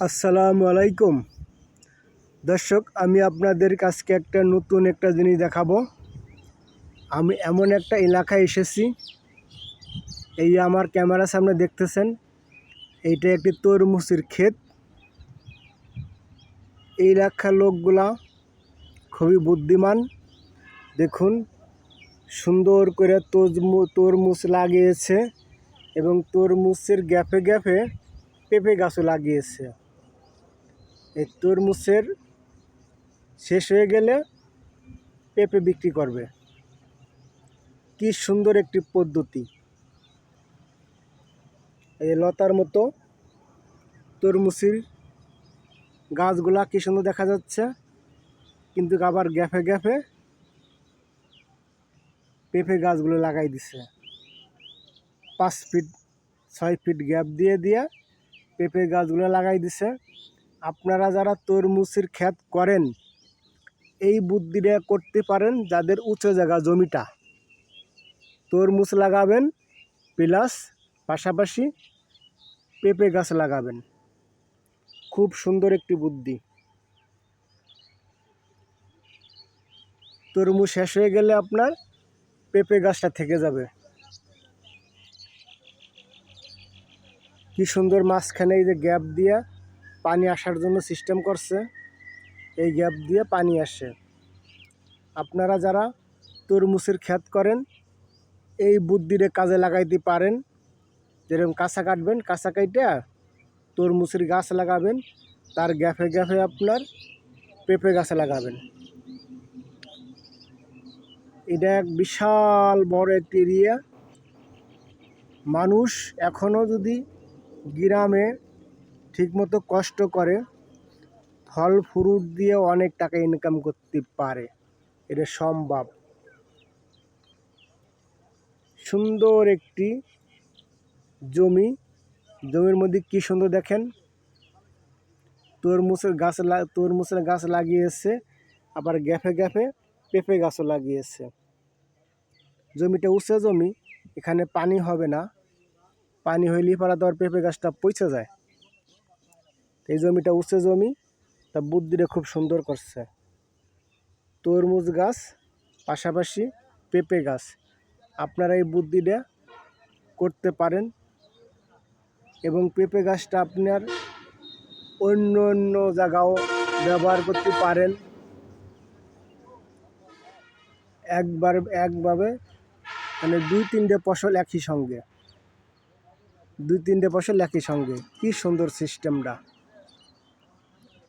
আসসালামু আলাইকুম দর্শক, আমি আপনাদের কাছে নতুন একটা জিনিস দেখাবো। আমি এমন একটা এলাকায় এসেছি, এই আমার ক্যামেরার সামনে দেখতেছেন, এইটা একটি তরমুজের ক্ষেত। এই এলাকার লোকগুলা খুবই বুদ্ধিমান। দেখুন, সুন্দর করে তরমুজ লাগিয়েছে এবং তরমুজের গ্যাপে গ্যাপে পেঁপে গাছও লাগিয়েছে। এই তরমুজের শেষ হয়ে গেলে পেঁপে বিক্রি করবে। কি সুন্দর একটি পদ্ধতি! এই লতার মতো তরমুজের গাছগুলা কি সুন্দর দেখা যাচ্ছে, কিন্তু আবার গ্যাপে গ্যাপে পেঁপে গাছগুলো লাগাই দিছে। 5 ফিট 6 ফিট গ্যাপ দিয়ে দিয়ে পেঁপে গাছগুলো লাগাই দিছে। আপনারা যারা তরমুজের ক্ষেত করেন, এই বুদ্ধিটা করতে পারেন। যাদের উঁচু জায়গা জমিটা, তরমুজ লাগাবেন প্লাস পাশাপাশি পেঁপে গাছ লাগাবেন। খুব সুন্দর একটি বুদ্ধি। তরমুজ শেষ হয়ে গেলে আপনার পেঁপে গাছটা থেকে যাবে। কি সুন্দর! মাঝখানে এই যে গ্যাপ দিয়ে পানি আসার জন্য সিস্টেম করছে, এই গ্যাপ দিয়ে পানি আসে। আপনারা যারা তরমুজের ক্ষেত করেন, এই বুদ্ধিরে কাজে লাগাইতে পারেন। যেরকম কাঁচা কাটবেন, কাঁচা কাইটা তরমুজের গাছ লাগাবেন, তার গ্যাপে গ্যাপে আপনার পেঁপে গাছ লাগাবেন। এটা এক বিশাল বড় একটি এরিয়া। মানুষ এখনও যদি গ্রামে ঠিকমতো কষ্ট করে, ফল ফ্রুট দিয়ে অনেক টাকা ইনকাম করতে পারে। এটা সম্ভব। সুন্দর একটি জমির মধ্যে কি সুন্দর দেখেন, তরমুজের গাছ লাগিয়েছে, আবার গ্যাপে গ্যাপে পেঁপে গাছও লাগিয়েছে। জমিটা উঁচু জমি, এখানে পানি হবে না। পানি হইলেই পরে তো আর পেঁপে গাছটা পচে যায়। এই জমিটা উঁচু জমি, তা বুদ্ধিটা খুব সুন্দর করছে। তরমুজ গাছ পাশাপাশি পেঁপে গাছ, আপনারা এই বুদ্ধিটা করতে পারেন। এবং পেঁপে গাছটা আপনার অন্য অন্য জায়গাও ব্যবহার করতে পারেন। একভাবে মানে 2-3টে ফসল একই সঙ্গে, কি সুন্দর সিস্টেমটা!